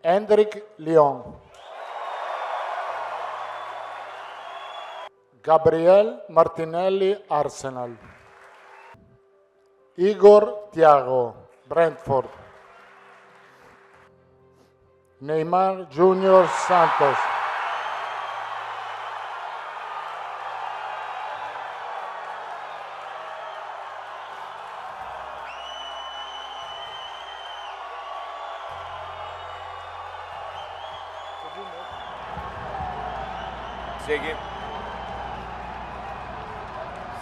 Endrick, Lyon. Gabriel Martinelli, Arsenal. Igor Thiago, Brentford. Neymar Junior Santos.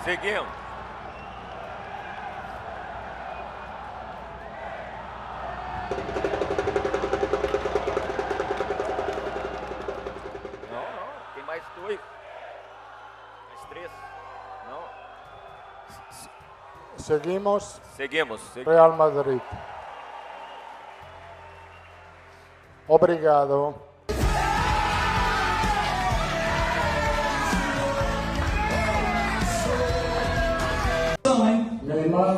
Seguimos. Não, tem mais 2. Mais 3. Não. Seguimos. Real Madrid. Obrigado. Neymar.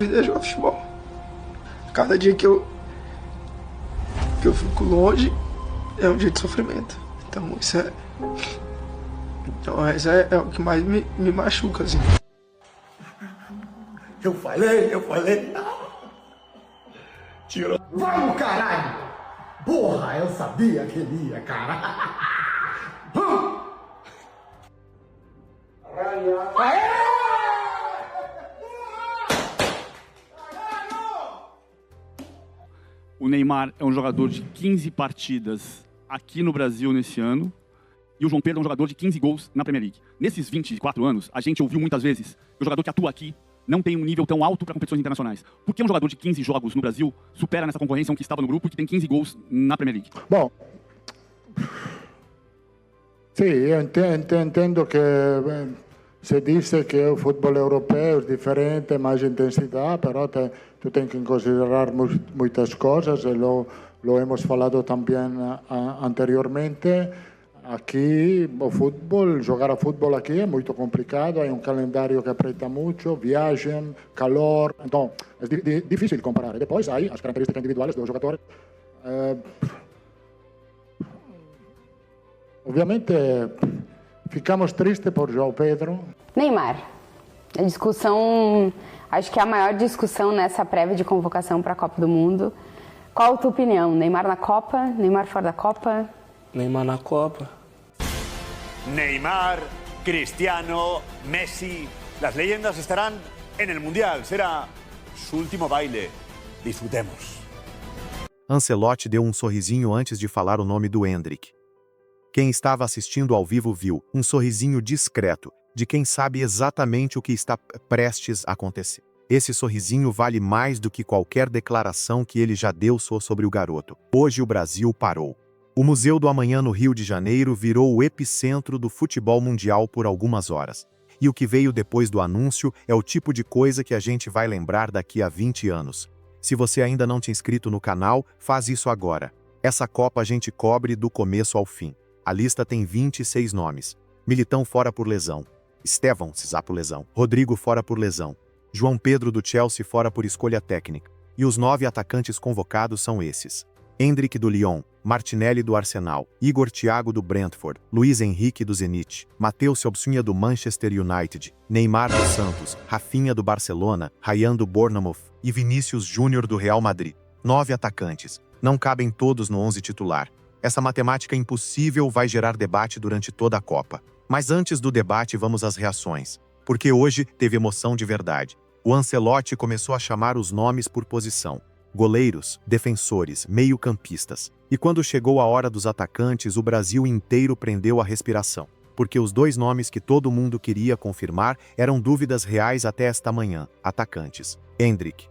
É jogar futebol. Cada dia que eu fico longe é um dia de sofrimento. Então isso é o que mais me machuca, assim. Eu falei. Tirou. Vamos, caralho! Porra, eu sabia que ele ia, cara. O Neymar é um jogador de 15 partidas aqui no Brasil nesse ano. E o João Pedro é um jogador de 15 gols na Premier League. Nesses 24 anos, a gente ouviu muitas vezes que o jogador que atua aqui não tem um nível tão alto para competições internacionais. Por que um jogador de 15 jogos no Brasil supera nessa concorrência um que estava no grupo e que tem 15 gols na Premier League? Bom, sim, eu entendo que se diz que o futebol europeu é diferente, mais intensidade, mas tu tens que considerar muitas coisas, e lo hemos falado também anteriormente. Aqui, jogar a futebol aqui é muito complicado, há um calendário que aperta muito, viagem, calor, então é difícil de comparar. E depois há as características individuais dos jogadores. Obviamente, ficamos tristes por João Pedro. Neymar. A discussão, acho que é a maior discussão nessa prévia de convocação para a Copa do Mundo. Qual a tua opinião? Neymar na Copa? Neymar fora da Copa? Neymar na Copa. Neymar, Cristiano, Messi, las leyendas estarán en el Mundial. Será su último baile. Disfrutemos. Ancelotti deu um sorrisinho antes de falar o nome do Endrick. Quem estava assistindo ao vivo viu um sorrisinho discreto, de quem sabe exatamente o que está prestes a acontecer. Esse sorrisinho vale mais do que qualquer declaração que ele já deu sobre o garoto. Hoje o Brasil parou. O Museu do Amanhã no Rio de Janeiro virou o epicentro do futebol mundial por algumas horas. E o que veio depois do anúncio é o tipo de coisa que a gente vai lembrar daqui a 20 anos. Se você ainda não tinha inscrito no canal, faz isso agora. Essa Copa a gente cobre do começo ao fim. A lista tem 26 nomes. Militão fora por lesão. Estevão, por lesão. Rodrigo fora por lesão. João Pedro do Chelsea fora por escolha técnica. E os 9 atacantes convocados são esses: Endrick do Lyon, Martinelli do Arsenal, Igor Thiago do Brentford, Luiz Henrique do Zenit, Matheus Sebsunha do Manchester United, Neymar do Santos, Rafinha do Barcelona, Ryan do Bournemouth e Vinícius Júnior do Real Madrid. 9 atacantes. Não cabem todos no 11 titular. Essa matemática impossível vai gerar debate durante toda a Copa. Mas antes do debate, vamos às reações. Porque hoje teve emoção de verdade. O Ancelotti começou a chamar os nomes por posição. Goleiros, defensores, meio-campistas. E quando chegou a hora dos atacantes, o Brasil inteiro prendeu a respiração. Porque os dois nomes que todo mundo queria confirmar eram dúvidas reais até esta manhã. Atacantes. Endrick.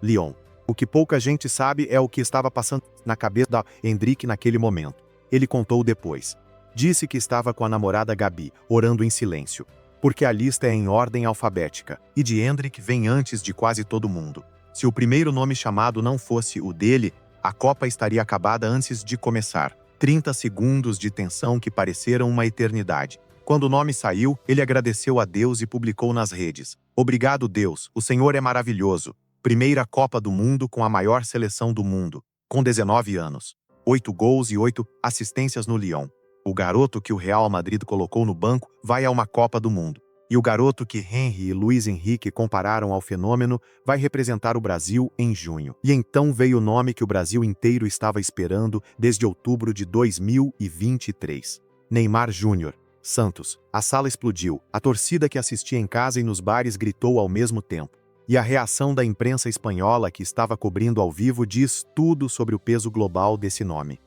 Lyon. O que pouca gente sabe é o que estava passando na cabeça da Endrick naquele momento. Ele contou depois. Disse que estava com a namorada Gabi, orando em silêncio. Porque a lista é em ordem alfabética, e de Endrick vem antes de quase todo mundo. Se o primeiro nome chamado não fosse o dele, a Copa estaria acabada antes de começar. 30 segundos de tensão que pareceram uma eternidade. Quando o nome saiu, ele agradeceu a Deus e publicou nas redes. Obrigado, Deus, o Senhor é maravilhoso. Primeira Copa do Mundo com a maior seleção do mundo, com 19 anos. 8 gols e 8 assistências no Lyon. O garoto que o Real Madrid colocou no banco vai a uma Copa do Mundo. E o garoto que Henry e Luiz Henrique compararam ao fenômeno vai representar o Brasil em junho. E então veio o nome que o Brasil inteiro estava esperando desde outubro de 2023. Neymar Júnior. Santos. A sala explodiu. A torcida que assistia em casa e nos bares gritou ao mesmo tempo. E a reação da imprensa espanhola que estava cobrindo ao vivo diz tudo sobre o peso global desse nome.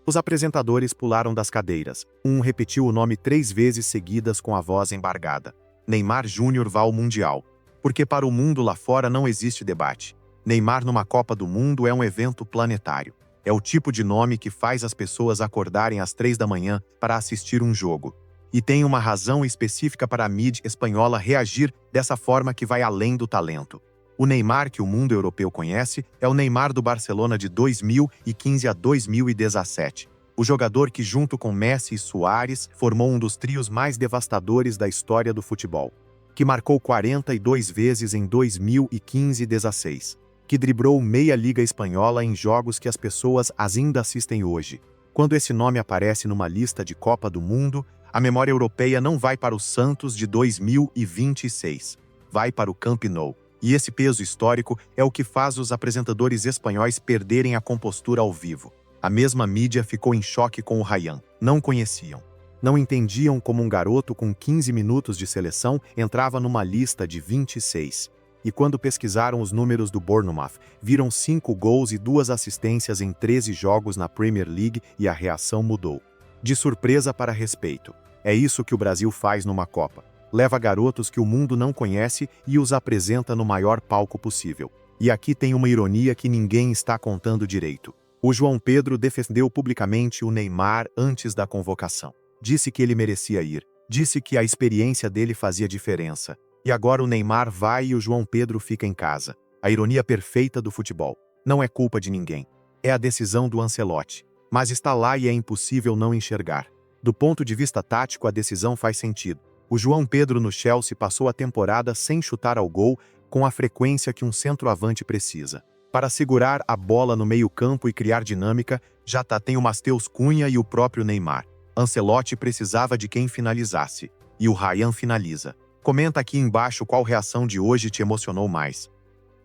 Os apresentadores pularam das cadeiras. Um repetiu o nome 3 vezes seguidas com a voz embargada. Neymar Júnior vai ao Mundial. Porque para o mundo lá fora não existe debate. Neymar numa Copa do Mundo é um evento planetário. É o tipo de nome que faz as pessoas acordarem às 3 da manhã para assistir um jogo. E tem uma razão específica para a mídia espanhola reagir dessa forma que vai além do talento. O Neymar que o mundo europeu conhece é o Neymar do Barcelona de 2015 a 2017. O jogador que, junto com Messi e Suárez, formou um dos trios mais devastadores da história do futebol. Que marcou 42 vezes em 2015 e 16. Que driblou meia liga espanhola em jogos que as pessoas ainda assistem hoje. Quando esse nome aparece numa lista de Copa do Mundo, a memória europeia não vai para o Santos de 2026. Vai para o Camp Nou. E esse peso histórico é o que faz os apresentadores espanhóis perderem a compostura ao vivo. A mesma mídia ficou em choque com o Ryan. Não conheciam. Não entendiam como um garoto com 15 minutos de seleção entrava numa lista de 26. E quando pesquisaram os números do Bournemouth, viram 5 gols e 2 assistências em 13 jogos na Premier League e a reação mudou. De surpresa para respeito. É isso que o Brasil faz numa Copa. Leva garotos que o mundo não conhece e os apresenta no maior palco possível. E aqui tem uma ironia que ninguém está contando direito. O João Pedro defendeu publicamente o Neymar antes da convocação. Disse que ele merecia ir. Disse que a experiência dele fazia diferença. E agora o Neymar vai e o João Pedro fica em casa. A ironia perfeita do futebol. Não é culpa de ninguém. É a decisão do Ancelotti. Mas está lá e é impossível não enxergar. Do ponto de vista tático, a decisão faz sentido. O João Pedro no Chelsea passou a temporada sem chutar ao gol com a frequência que um centroavante precisa. Para segurar a bola no meio-campo e criar dinâmica, já tem o Matheus Cunha e o próprio Neymar. Ancelotti precisava de quem finalizasse. E o Ryan finaliza. Comenta aqui embaixo qual reação de hoje te emocionou mais.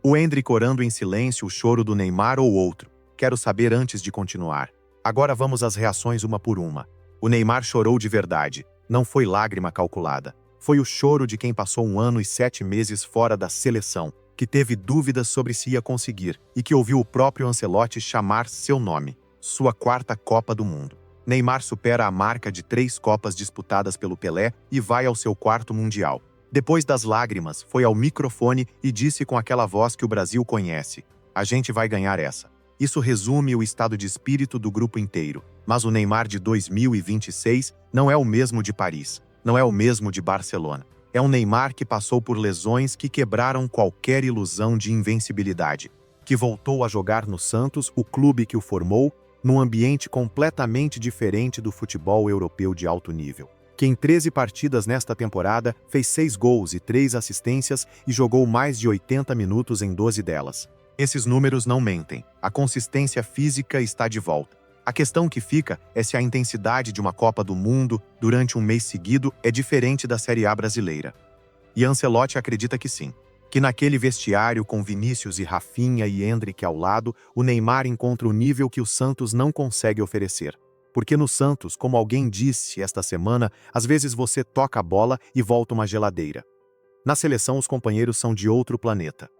O Endrick orando em silêncio o choro do Neymar ou outro. Quero saber antes de continuar. Agora vamos às reações uma por uma. O Neymar chorou de verdade. Não foi lágrima calculada. Foi o choro de quem passou 1 ano e 7 meses fora da seleção, que teve dúvidas sobre se ia conseguir e que ouviu o próprio Ancelotti chamar seu nome. Sua 4ª Copa do Mundo. Neymar supera a marca de 3 Copas disputadas pelo Pelé e vai ao seu 4º Mundial. Depois das lágrimas, foi ao microfone e disse com aquela voz que o Brasil conhece: "A gente vai ganhar essa." Isso resume o estado de espírito do grupo inteiro. Mas o Neymar de 2026 não é o mesmo de Paris, não é o mesmo de Barcelona. É um Neymar que passou por lesões que quebraram qualquer ilusão de invencibilidade, que voltou a jogar no Santos, o clube que o formou, num ambiente completamente diferente do futebol europeu de alto nível. Que em 13 partidas nesta temporada fez 6 gols e 3 assistências e jogou mais de 80 minutos em 12 delas. Esses números não mentem. A consistência física está de volta. A questão que fica é se a intensidade de uma Copa do Mundo durante um mês seguido é diferente da Série A brasileira. E Ancelotti acredita que sim. que naquele vestiário com Vinícius e Rafinha e Endrick ao lado, o Neymar encontra o nível que o Santos não consegue oferecer. Porque no Santos, como alguém disse esta semana, às vezes você toca a bola e volta uma geladeira. Na seleção, os companheiros são de outro planeta.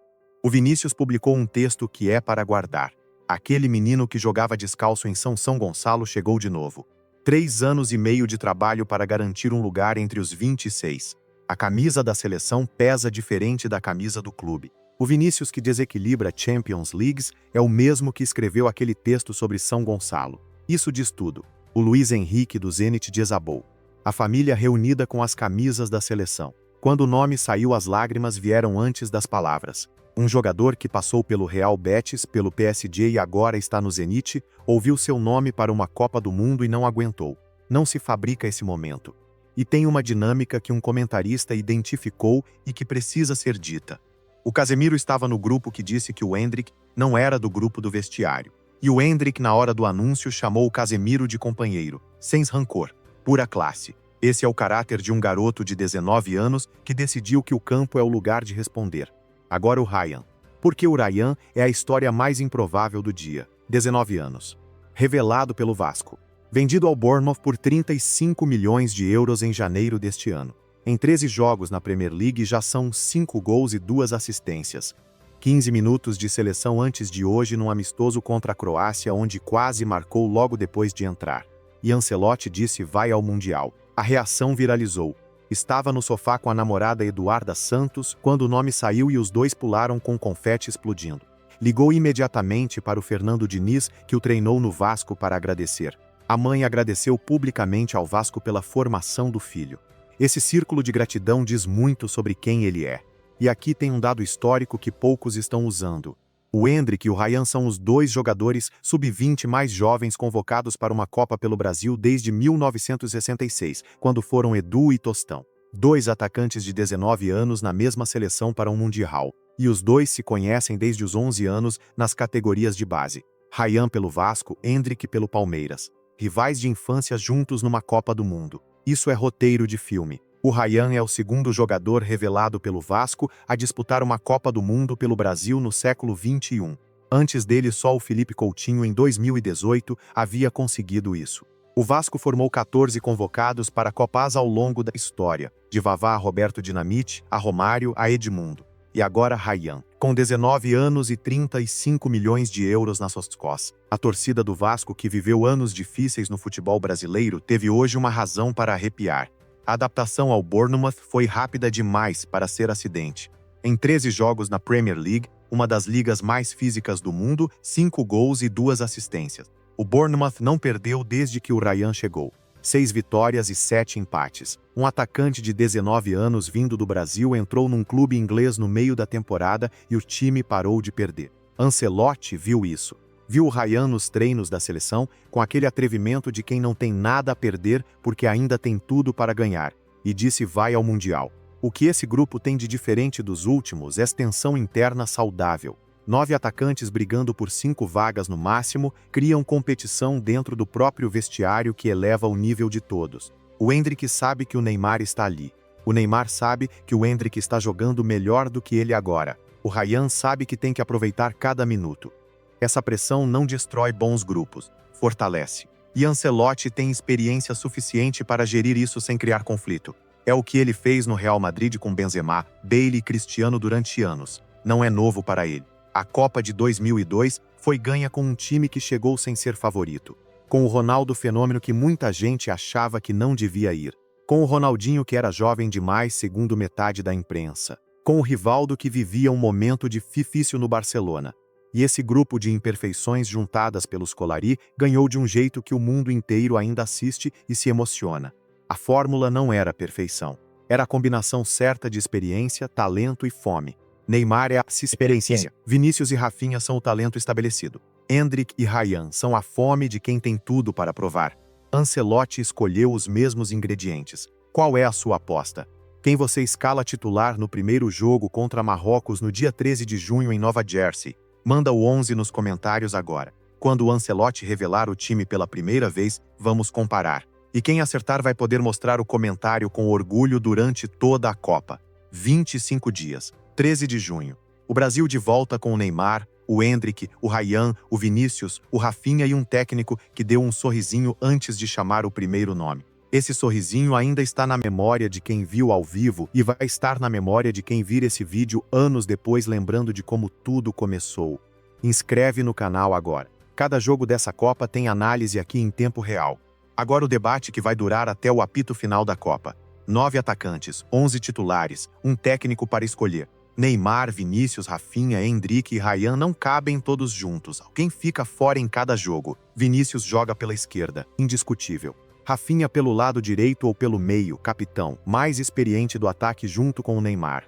O Vinícius publicou um texto que é para guardar. Aquele menino que jogava descalço em São Gonçalo chegou de novo. 3 anos e meio de trabalho para garantir um lugar entre os 26. A camisa da seleção pesa diferente da camisa do clube. O Vinícius que desequilibra Champions Leagues é o mesmo que escreveu aquele texto sobre São Gonçalo. Isso diz tudo. O Luiz Henrique do Zenit desabou. A família reunida com as camisas da seleção. Quando o nome saiu, as lágrimas vieram antes das palavras. Um jogador que passou pelo Real Betis, pelo PSG e agora está no Zenit, ouviu seu nome para uma Copa do Mundo e não aguentou. Não se fabrica esse momento. E tem uma dinâmica que um comentarista identificou e que precisa ser dita. O Casemiro estava no grupo que disse que o Endrick não era do grupo do vestiário. E o Endrick, na hora do anúncio, chamou o Casemiro de companheiro, sem rancor, pura classe. Esse é o caráter de um garoto de 19 anos que decidiu que o campo é o lugar de responder. Agora o Ryan. Porque o Ryan é a história mais improvável do dia. 19 anos. Revelado pelo Vasco. Vendido ao Bournemouth por 35 milhões de euros em janeiro deste ano. Em 13 jogos na Premier League já são 5 gols e 2 assistências. 15 minutos de seleção antes de hoje num amistoso contra a Croácia, onde quase marcou logo depois de entrar. E Ancelotti disse vai ao Mundial. A reação viralizou. Estava no sofá com a namorada Eduarda Santos quando o nome saiu e os dois pularam com confete explodindo. Ligou imediatamente para o Fernando Diniz, que o treinou no Vasco, para agradecer. A mãe agradeceu publicamente ao Vasco pela formação do filho. Esse círculo de gratidão diz muito sobre quem ele é. E aqui tem um dado histórico que poucos estão usando. O Endrick e o Ryan são os 2 jogadores sub-20 mais jovens convocados para uma Copa pelo Brasil desde 1966, quando foram Edu e Tostão. 2 atacantes de 19 anos na mesma seleção para um Mundial. E os 2 se conhecem desde os 11 anos nas categorias de base. Ryan pelo Vasco, Endrick pelo Palmeiras. Rivais de infância juntos numa Copa do Mundo. Isso é roteiro de filme. O Ryan é o 2º jogador revelado pelo Vasco a disputar uma Copa do Mundo pelo Brasil no século XXI. Antes dele, só o Felipe Coutinho, em 2018, havia conseguido isso. O Vasco formou 14 convocados para Copas ao longo da história, de Vavá a Roberto Dinamite, a Romário, a Edmundo. E agora Ryan, com 19 anos e 35 milhões de euros nas suas costas. A torcida do Vasco, que viveu anos difíceis no futebol brasileiro, teve hoje uma razão para arrepiar. A adaptação ao Bournemouth foi rápida demais para ser acidente. Em 13 jogos na Premier League, uma das ligas mais físicas do mundo, 5 gols e 2 assistências. O Bournemouth não perdeu desde que o Ryan chegou. 6 vitórias e 7 empates. Um atacante de 19 anos vindo do Brasil entrou num clube inglês no meio da temporada e o time parou de perder. Ancelotti viu isso. Viu o Ryan nos treinos da seleção com aquele atrevimento de quem não tem nada a perder porque ainda tem tudo para ganhar, e disse vai ao Mundial. O que esse grupo tem de diferente dos últimos é tensão interna saudável. 9 atacantes brigando por 5 vagas no máximo criam competição dentro do próprio vestiário que eleva o nível de todos. O Endrick sabe que o Neymar está ali. O Neymar sabe que o Endrick está jogando melhor do que ele agora. O Ryan sabe que tem que aproveitar cada minuto. Essa pressão não destrói bons grupos, fortalece. E Ancelotti tem experiência suficiente para gerir isso sem criar conflito. É o que ele fez no Real Madrid com Benzema, Bale e Cristiano durante anos. Não é novo para ele. A Copa de 2002 foi ganha com um time que chegou sem ser favorito. Com o Ronaldo fenômeno que muita gente achava que não devia ir. Com o Ronaldinho que era jovem demais, segundo metade da imprensa. Com o Rivaldo que vivia um momento difícil no Barcelona. E esse grupo de imperfeições juntadas pelo Scolari ganhou de um jeito que o mundo inteiro ainda assiste e se emociona. A fórmula não era perfeição. Era a combinação certa de experiência, talento e fome. Neymar é a experiência. Vinícius e Rafinha são o talento estabelecido. Endrick e Ryan são a fome de quem tem tudo para provar. Ancelotti escolheu os mesmos ingredientes. Qual é a sua aposta? Quem você escala titular no primeiro jogo contra Marrocos no dia 13 de junho em Nova Jersey? Manda o 11 nos comentários agora. Quando o Ancelotti revelar o time pela primeira vez, vamos comparar. E quem acertar vai poder mostrar o comentário com orgulho durante toda a Copa. 25 dias. 13 de junho. O Brasil de volta com o Neymar, o Endrick, o Ryan, o Vinícius, o Rafinha e um técnico que deu um sorrisinho antes de chamar o primeiro nome. Esse sorrisinho ainda está na memória de quem viu ao vivo e vai estar na memória de quem vir esse vídeo anos depois, lembrando de como tudo começou. Inscreve no canal agora. Cada jogo dessa Copa tem análise aqui em tempo real. Agora o debate que vai durar até o apito final da Copa. 9 atacantes, 11 titulares, um técnico para escolher. Neymar, Vinícius, Rafinha, Endrick e Ryan não cabem todos juntos. Alguém fica fora em cada jogo. Vinícius joga pela esquerda, indiscutível. Rafinha pelo lado direito ou pelo meio, capitão, mais experiente do ataque junto com o Neymar.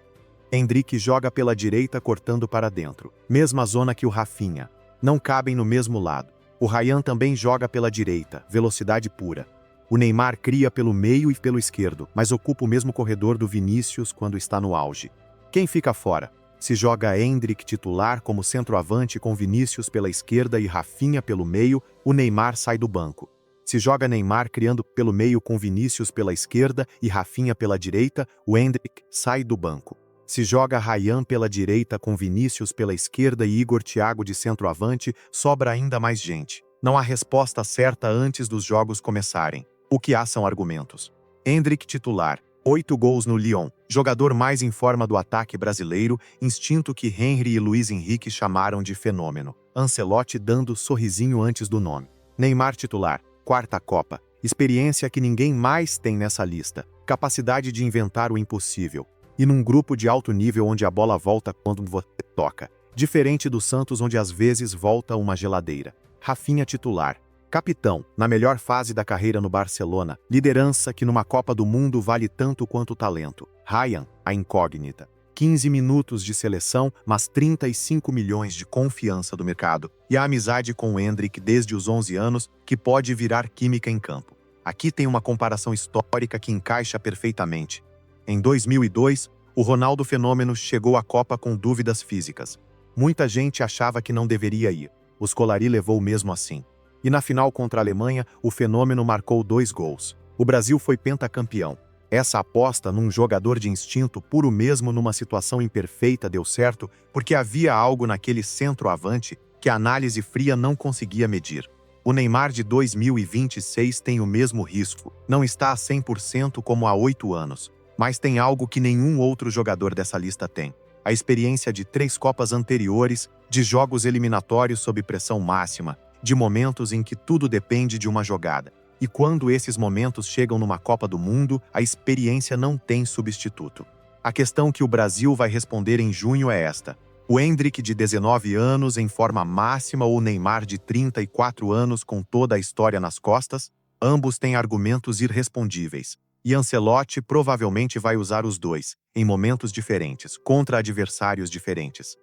Endrick joga pela direita cortando para dentro, mesma zona que o Rafinha. Não cabem no mesmo lado. O Ryan também joga pela direita, velocidade pura. O Neymar cria pelo meio e pelo esquerdo, mas ocupa o mesmo corredor do Vinícius quando está no auge. Quem fica fora? Se joga Endrick titular como centroavante com Vinícius pela esquerda e Rafinha pelo meio, o Neymar sai do banco. Se joga Neymar criando pelo meio com Vinícius pela esquerda e Rafinha pela direita, o Endrick sai do banco. Se joga Ryan pela direita com Vinícius pela esquerda e Igor Thiago de centroavante, sobra ainda mais gente. Não há resposta certa antes dos jogos começarem. O que há são argumentos. Endrick titular, 8 gols no Lyon, jogador mais em forma do ataque brasileiro, instinto que Henry e Luiz Henrique chamaram de fenômeno. Ancelotti dando sorrisinho antes do nome. Neymar titular, 4ª Copa, experiência que ninguém mais tem nessa lista, capacidade de inventar o impossível. E num grupo de alto nível onde a bola volta quando você toca, diferente do Santos onde às vezes volta uma geladeira. Rafinha titular, capitão, na melhor fase da carreira no Barcelona, liderança que numa Copa do Mundo vale tanto quanto o talento. Ryan, a incógnita. 15 minutos de seleção, mas 35 milhões de confiança do mercado. E a amizade com o Endrick desde os 11 anos, que pode virar química em campo. Aqui tem uma comparação histórica que encaixa perfeitamente. Em 2002, o Ronaldo Fenômeno chegou à Copa com dúvidas físicas. Muita gente achava que não deveria ir. O Scolari levou mesmo assim. E na final contra a Alemanha, o Fenômeno marcou 2 gols. O Brasil foi pentacampeão. Essa aposta num jogador de instinto puro mesmo numa situação imperfeita deu certo porque havia algo naquele centroavante que a análise fria não conseguia medir. O Neymar de 2026 tem o mesmo risco. Não está a 100% como há 8 anos. Mas tem algo que nenhum outro jogador dessa lista tem. A experiência de 3 Copas anteriores, de jogos eliminatórios sob pressão máxima, de momentos em que tudo depende de uma jogada. E quando esses momentos chegam numa Copa do Mundo, a experiência não tem substituto. A questão que o Brasil vai responder em junho é esta. O Endrick de 19 anos em forma máxima ou o Neymar de 34 anos com toda a história nas costas? Ambos têm argumentos irrespondíveis. E Ancelotti provavelmente vai usar os dois, em momentos diferentes, contra adversários diferentes.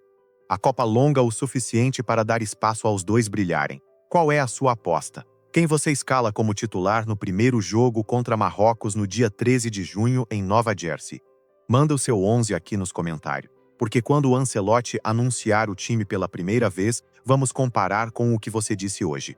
A Copa longa o suficiente para dar espaço aos dois brilharem. Qual é a sua aposta? Quem você escala como titular no primeiro jogo contra Marrocos no dia 13 de junho em Nova Jersey? Manda o seu 11 aqui nos comentários, porque quando o Ancelotti anunciar o time pela primeira vez, vamos comparar com o que você disse hoje.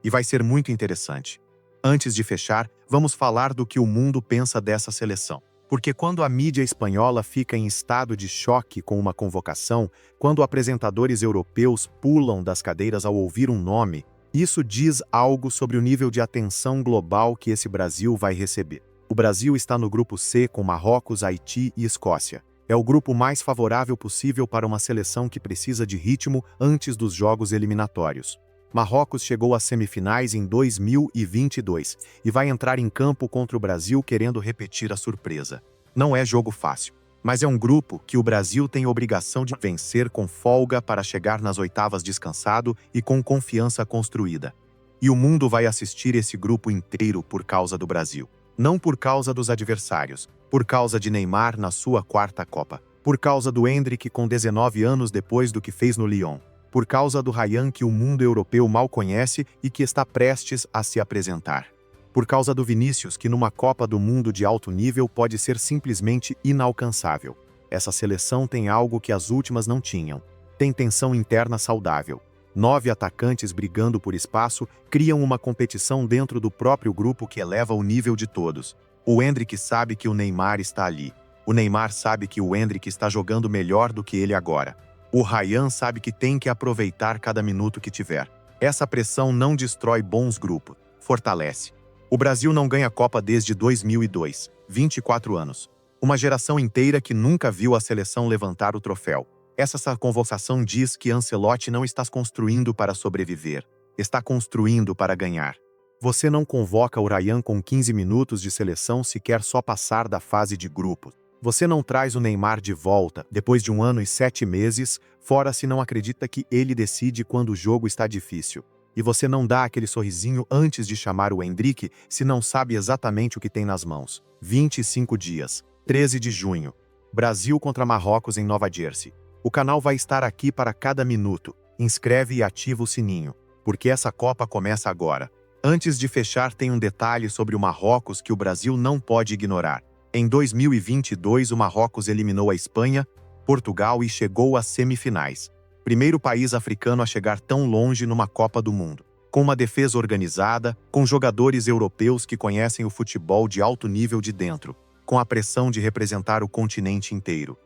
E vai ser muito interessante. Antes de fechar, vamos falar do que o mundo pensa dessa seleção. Porque quando a mídia espanhola fica em estado de choque com uma convocação, quando apresentadores europeus pulam das cadeiras ao ouvir um nome, isso diz algo sobre o nível de atenção global que esse Brasil vai receber. O Brasil está no grupo C com Marrocos, Haiti e Escócia. É o grupo mais favorável possível para uma seleção que precisa de ritmo antes dos jogos eliminatórios. Marrocos chegou às semifinais em 2022 e vai entrar em campo contra o Brasil querendo repetir a surpresa. Não é jogo fácil, mas é um grupo que o Brasil tem obrigação de vencer com folga para chegar nas oitavas descansado e com confiança construída. E o mundo vai assistir esse grupo inteiro por causa do Brasil. Não por causa dos adversários, por causa de Neymar na sua 4ª Copa, por causa do Endrick com 19 anos depois do que fez no Lyon, por causa do Ryan que o mundo europeu mal conhece e que está prestes a se apresentar. Por causa do Vinícius, que numa Copa do Mundo de alto nível pode ser simplesmente inalcançável. Essa seleção tem algo que as últimas não tinham. Tem tensão interna saudável. 9 atacantes brigando por espaço criam uma competição dentro do próprio grupo que eleva o nível de todos. O Endrick sabe que o Neymar está ali. O Neymar sabe que o Endrick está jogando melhor do que ele agora. O Ryan sabe que tem que aproveitar cada minuto que tiver. Essa pressão não destrói bons grupos, fortalece. O Brasil não ganha Copa desde 2002, 24 anos. Uma geração inteira que nunca viu a seleção levantar o troféu. Essa convocação diz que Ancelotti não está construindo para sobreviver, está construindo para ganhar. Você não convoca o Ryan com 15 minutos de seleção se quer só passar da fase de grupos. Você não traz o Neymar de volta, depois de 1 ano e 7 meses, fora se não acredita que ele decide quando o jogo está difícil. E você não dá aquele sorrisinho antes de chamar o Endrick se não sabe exatamente o que tem nas mãos. 25 dias. 13 de junho. Brasil contra Marrocos em Nova Jersey. O canal vai estar aqui para cada minuto. Inscreve e ativa o sininho, porque essa Copa começa agora. Antes de fechar, tem um detalhe sobre o Marrocos que o Brasil não pode ignorar. Em 2022, o Marrocos eliminou a Espanha, Portugal e chegou às semifinais. Primeiro país africano a chegar tão longe numa Copa do Mundo. Com uma defesa organizada, com jogadores europeus que conhecem o futebol de alto nível de dentro, com a pressão de representar o continente inteiro.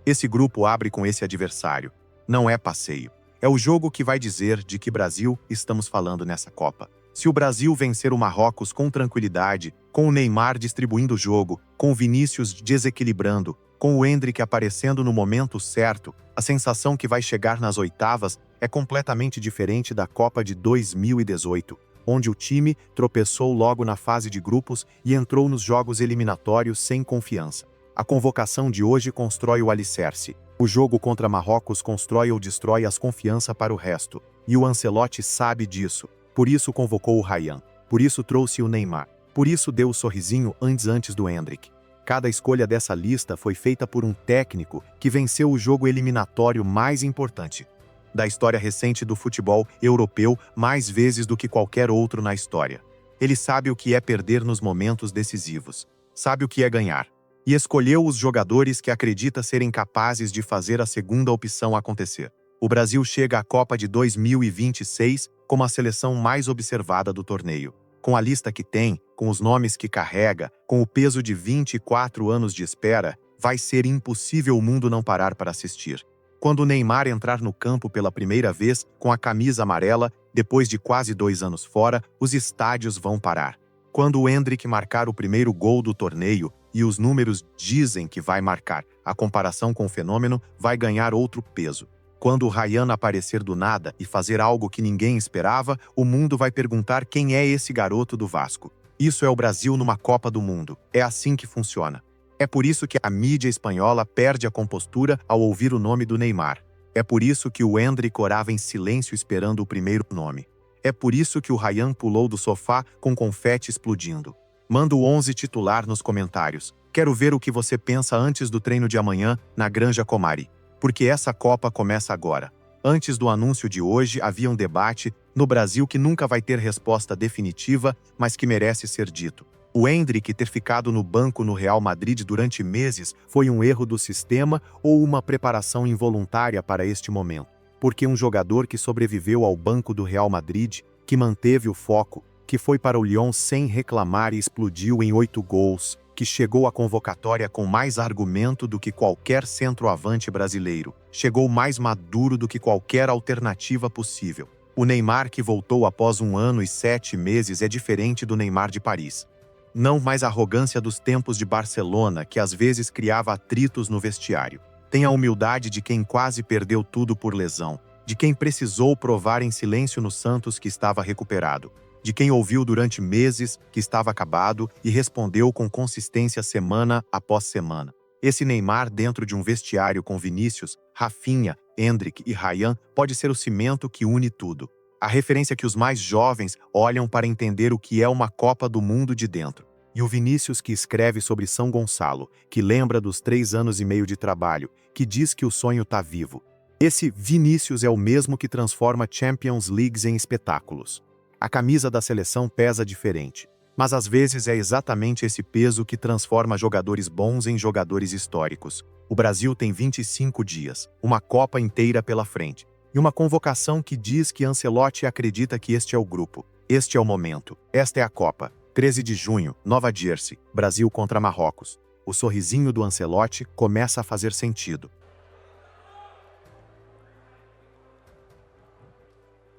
Esse grupo abre com esse adversário. Não é passeio. É o jogo que vai dizer de que Brasil estamos falando nessa Copa. Se o Brasil vencer o Marrocos com tranquilidade, com o Neymar distribuindo o jogo, com o Vinícius desequilibrando, com o Endrick aparecendo no momento certo, a sensação que vai chegar nas oitavas é completamente diferente da Copa de 2018, onde o time tropeçou logo na fase de grupos e entrou nos jogos eliminatórios sem confiança. A convocação de hoje constrói o alicerce. O jogo contra Marrocos constrói ou destrói as confianças para o resto. E o Ancelotti sabe disso. Por isso convocou o Ryan. Por isso trouxe o Neymar. Por isso deu o sorrisinho antes do Endrick. Cada escolha dessa lista foi feita por um técnico que venceu o jogo eliminatório mais importante da história recente do futebol europeu mais vezes do que qualquer outro na história. Ele sabe o que é perder nos momentos decisivos. Sabe o que é ganhar. E escolheu os jogadores que acredita serem capazes de fazer a segunda opção acontecer. O Brasil chega à Copa de 2026 como a seleção mais observada do torneio. Com a lista que tem, com os nomes que carrega, com o peso de 24 anos de espera, vai ser impossível o mundo não parar para assistir. Quando o Neymar entrar no campo pela primeira vez, com a camisa amarela, depois de quase 2 anos fora, os estádios vão parar. Quando o Endrick marcar o primeiro gol do torneio, e os números dizem que vai marcar, a comparação com o fenômeno vai ganhar outro peso. Quando o Ryan aparecer do nada e fazer algo que ninguém esperava, o mundo vai perguntar quem é esse garoto do Vasco. Isso é o Brasil numa Copa do Mundo. É assim que funciona. É por isso que a mídia espanhola perde a compostura ao ouvir o nome do Neymar. É por isso que o Endrick orava em silêncio esperando o primeiro nome. É por isso que o Ryan pulou do sofá com confete explodindo. Manda o 11 titular nos comentários. Quero ver o que você pensa antes do treino de amanhã na Granja Comari. Porque essa Copa começa agora. Antes do anúncio de hoje, havia um debate no Brasil que nunca vai ter resposta definitiva, mas que merece ser dito. O Endrick ter ficado no banco no Real Madrid durante meses foi um erro do sistema ou uma preparação involuntária para este momento? Porque um jogador que sobreviveu ao banco do Real Madrid, que manteve o foco, que foi para o Lyon sem reclamar e explodiu em 8 gols, que chegou à convocatória com mais argumento do que qualquer centroavante brasileiro, chegou mais maduro do que qualquer alternativa possível. O Neymar que voltou após 1 ano e 7 meses é diferente do Neymar de Paris. Não mais a arrogância dos tempos de Barcelona, que às vezes criava atritos no vestiário. Tem a humildade de quem quase perdeu tudo por lesão, de quem precisou provar em silêncio no Santos que estava recuperado, de quem ouviu durante meses que estava acabado e respondeu com consistência semana após semana. Esse Neymar dentro de um vestiário com Vinícius, Rafinha, Endrick e Ryan pode ser o cimento que une tudo. A referência que os mais jovens olham para entender o que é uma Copa do Mundo de dentro. E o Vinícius que escreve sobre São Gonçalo, que lembra dos 3 anos e meio de trabalho, que diz que o sonho está vivo. Esse Vinícius é o mesmo que transforma Champions Leagues em espetáculos. A camisa da seleção pesa diferente, mas às vezes é exatamente esse peso que transforma jogadores bons em jogadores históricos. O Brasil tem 25 dias, uma Copa inteira pela frente, e uma convocação que diz que Ancelotti acredita que este é o grupo, este é o momento, esta é a Copa. 13 de junho, Nova Jersey, Brasil contra Marrocos. O sorrisinho do Ancelotti começa a fazer sentido.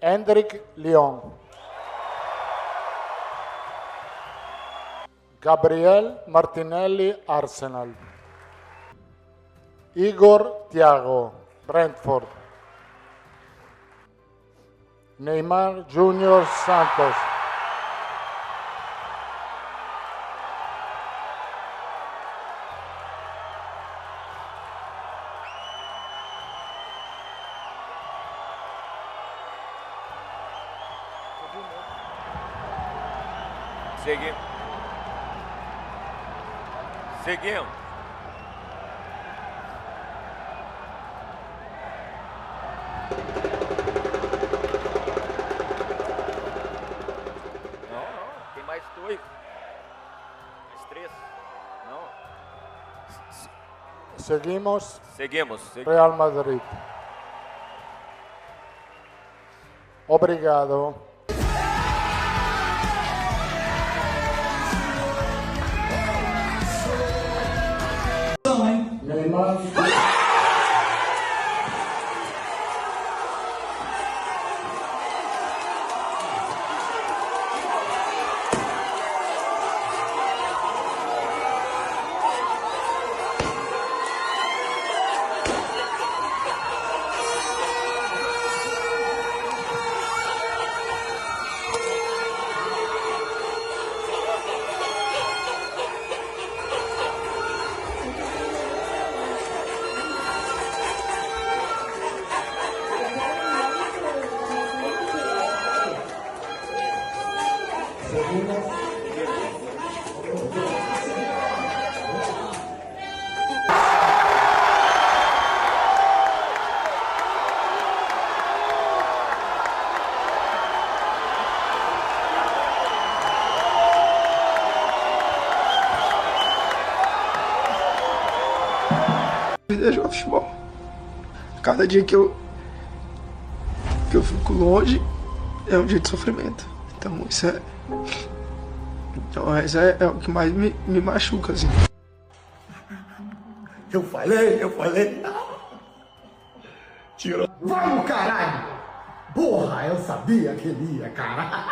Endrick, Lyon. Gabriel Martinelli, Arsenal. Igor Thiago, Brentford. Neymar Junior Santos. Seguimos. Não, tem mais 2. Mais 3. Não. Seguimos. Seguimos. Real Madrid. Obrigado. Neymar. Vida é jogar futebol. Cada dia que eu fico longe é um dia de sofrimento. Então isso é o que mais me machuca, assim. Eu falei. Tirou. Vamos, caralho! Porra, eu sabia que ele ia, cara.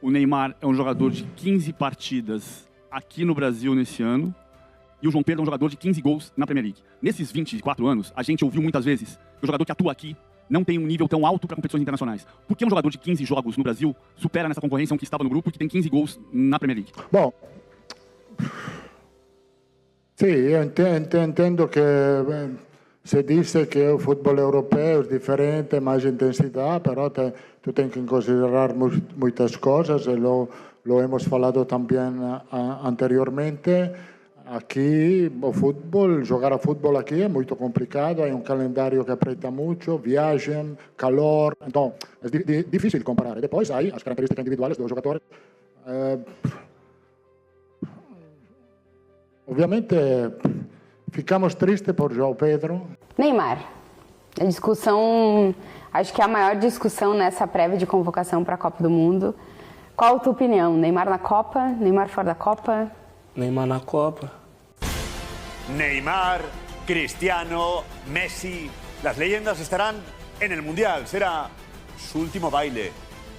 O Neymar é um jogador de 15 partidas aqui no Brasil nesse ano. E o João Pedro é um jogador de 15 gols na Premier League. Nesses 24 anos, a gente ouviu muitas vezes que o jogador que atua aqui não tem um nível tão alto para competições internacionais. Por que um jogador de 15 jogos no Brasil supera nessa concorrência um que estava no grupo e que tem 15 gols na Premier League? Bom, sì, io entendo che se dice che il football europeo è differente, mais intensidad, pero tú tienes que considerar muchas cosas, y lo hemos falado también anteriormente. Aqui, o futebol, jogar a futebol aqui é muito complicado, é um calendário que aperta muito, viagem, calor, então é difícil de comparar. E depois, aí, as características individuais dos jogadores. Obviamente, ficamos tristes por João Pedro. Neymar. A discussão, acho que é a maior discussão nessa prévia de convocação para a Copa do Mundo. Qual a tua opinião? Neymar na Copa? Neymar fora da Copa? Neymar na Copa. Neymar, Cristiano, Messi, las leyendas estarán en el Mundial. Será su último baile.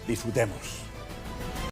Disfrutemos.